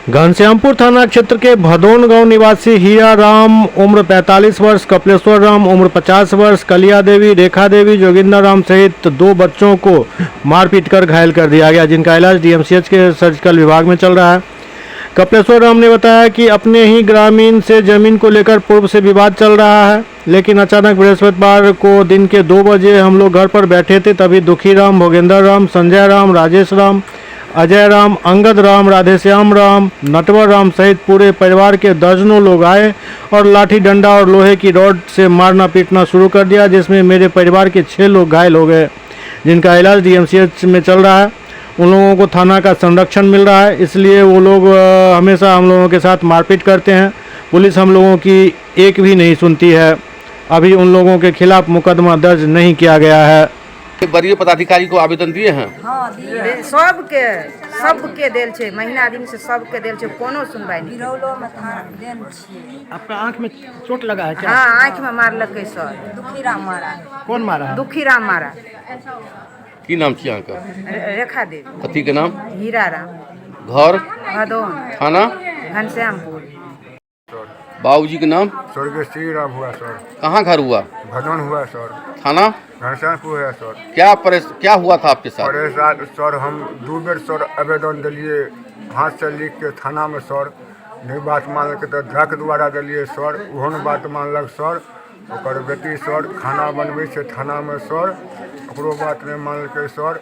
घनश्यामपुर थाना क्षेत्र के भदोन गांव निवासी हीरा राम उम्र 45 वर्ष, कपिलेश्वर राम उम्र 50 वर्ष, कलिया देवी, रेखा देवी, जोगिंदर राम सहित 2 बच्चों को मारपीट कर घायल कर दिया गया, जिनका इलाज डीएमसीएच के सर्जिकल विभाग में चल रहा है। कपिलेश्वर राम ने बताया कि अपने ही ग्रामीण से जमीन को लेकर पूर्व से विवाद चल रहा है, लेकिन अचानक बृहस्पतिवार को दिन के 2 बजे हम लोग घर पर बैठे थे, तभी दुखी राम, भोगेंद्र राम, संजय राम, राजेश राम, अजय राम, अंगद राम, राधेश्याम राम, नटवर राम सहित पूरे परिवार के दर्जनों लोग आए और लाठी डंडा और लोहे की रॉड से मारना पीटना शुरू कर दिया, जिसमें मेरे परिवार के 6 लोग घायल हो गए, जिनका इलाज डीएमसीएच में चल रहा है। उन लोगों को थाना का संरक्षण मिल रहा है, इसलिए वो लोग हमेशा हम लोगों के साथ मारपीट करते हैं। पुलिस हम लोगों की एक भी नहीं सुनती है। अभी उन लोगों के खिलाफ मुकदमा दर्ज नहीं किया गया है। वरीय पदाधिकारी को आवेदन दिए हैं? हाँ दिए, सबके देल छे, महीना दिन से सबके देल छे, कोनो सुनवाई नहीं। बिरौलो में थाना देल छे। आपका आंख में चोट लगा है क्या? हाँ, आंख में मारलकै सर। दुखीराम मारा। कौन मारा है? दुखीराम मारा। की नाम छी अहाँके? रेखा देवी। पति के नाम? हीरा राम। घर? भदोन। थाना? घनश्यामपुर। बाबूजी के नाम? स्वर्गीय श्री राम हुआ सर। कहाँ घर हुआ? भदोन हुआ सर। थाना? घनश्यामपुर है सर। क्या हुआ था आपके साथ? परेशान सर, हम 2 बेर सर आवेदन दिलिए हाथ से लिख के थाना में सर, नहीं बात मानलक तो ढक द्वारा दिलिए सर, ओहो ने बात मानलक सर। ओकर बेटी सर खाना बनबै छै थाना में सर, ओकरो बात नहीं मानलकै सर।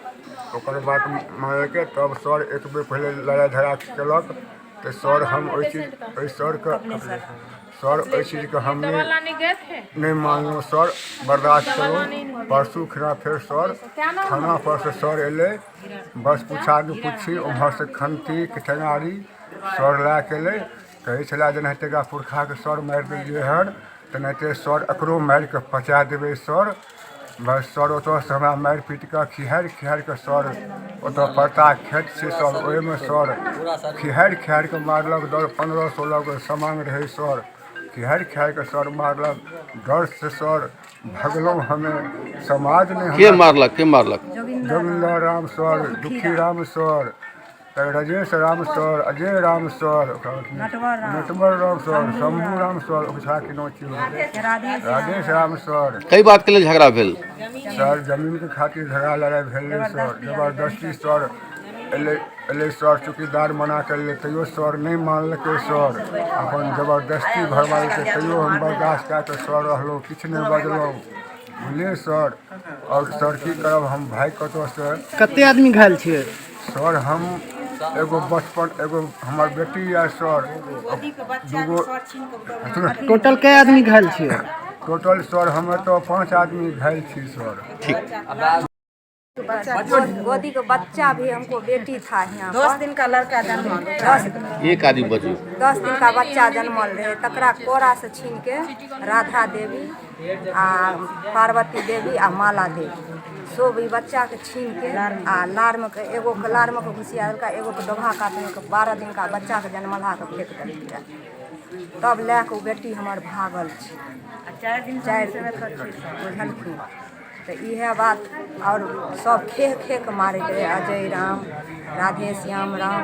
ओकर बात मानलकै तब सर एक बेर पहले लड़ाई झगड़ा केलक, तो सर हम ओहि चीज़ के हम नहीं मानलो सर, बर्दाश्त करो। परसू खिना फिर सर थाना पर से सर एले, बस पूछी उम्हर से खंती किठेगारी सर ला के ले, कहे छला जे नहीं तेगा पुरखा के सर मारि दिलिए हन, तो नहीं सर एकरो मारि के पचा देवे सर। बस सर ओतऽ से हमरा मारि पीट के खिहारि के सर ओतऽ पड़ता खेत से सर, ओहिमे सर खिहारि के मारलक। 15-16 गो सामान रहे सर, खिहारि के सर मारलक। डर से सर भगलों, हमें समाज ने के मारलक? जोगिंदर राम सर, दुखी Ram sir, Rajesh Ram sir, Ajay Ram sir, Natwar Ram sir, Shambhu Ram sir, Radhesh Ram sir. कई बात के लिए झगड़ा भेल सर? जमीन के खातिर झगड़ा लड़ाई भेल सर, जबरदस्ती सर एले सर, चौकीदार मना कर ले तैयो सर नहीं मानलकै सर, अपन जबरदस्ती भरवालकै, तैयो हम बर्दाश्त कए कऽ सर रहलहुँ, किछु नहीं बजलहुँ, बुझलिए सर। और सर की करब, हम भाई कतऽ से? कते आदमी घायल छियै सर? हम एगो बचपन, एगो हमार बेटी है सर, 2 टोटल कै आदमी घायल छियै? टोटल सर हमें तो 5 आदमी घायल छी सर। गोदी का बच्चा भी हमको बेटी था यहाँ, 10 दिन का लड़का जन्मल, एक आदमी बची, 10 दिन का बच्चा जन्मल रहे, तकरा कोरा से छीन के राधा देवी आ पार्वती देवी आ माला देवी सब ई बच्चा के छीन के आ लार में एगो के लार में घुसिया देलका, एगो के डोभा काटने के 12 दिन का बच्चा के जन्मला के फेंक देलकै, तब लै के बेटी हमर भागल छै। 4 दिन बुझलखिन तो इहे बात। और सब खे के मारे गए, अजय राम, राधेश्याम राम,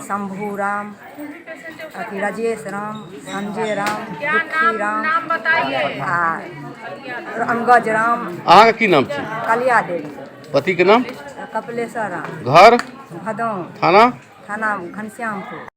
शंभू राम, अथी राजेश राम, संजय राम, दुखी राम आ अंगद राम। अहाँ की नाम छी? कलिया देवी। पति के नाम? कपिलेश्वर राम। घर? भदोन। थाना? थाना घनश्यामपुर।